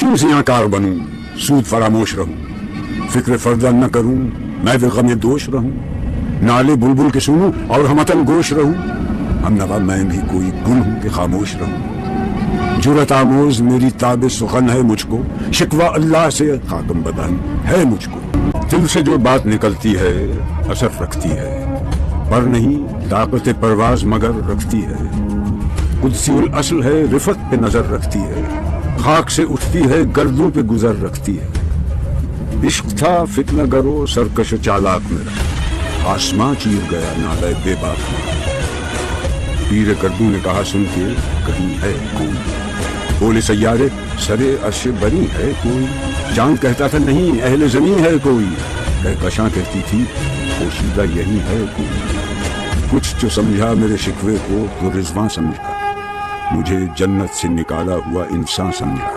क्यों ज़ियाकार बनूं, सूद फरामोश रहूं, फिक्र फर्दा न करूं, मैं भी गमे दोष रहूं, नाले बुलबुल के सुनूं और हमतन गोश रहूं, हम नवा मैं भी कोई गुल हूं कि खामोश रहूं। जुरत आमोज मेरी ताबे सुखन है मुझको, शिकवा अल्लाह से खाकम बदन है मुझको। दिल से जो बात निकलती है असर रखती है, पर नहीं ताकत परवाज मगर रखती है। कुदसियुल असल है रिफत पे नजर रखती है, खाक से उठती है गर्दों पे गुजर रखती है। इश्क था फितना गरो सरकश चालाक मेरा, आसमां चीर गया नाले बेबाक मेरा। पीर गर्दू ने कहा सुन के कहीं है कोई, बोले सैयारे सरे अर्श बनी है कोई। चांद कहता था नहीं अहले जमीन है कोई, कहकशां कहती थी पोशीदा यही है कोई। कुछ जो समझा मेरे शिकवे को तो रिजवां समझा, मुझे जन्नत से निकाला हुआ इंसान समझा।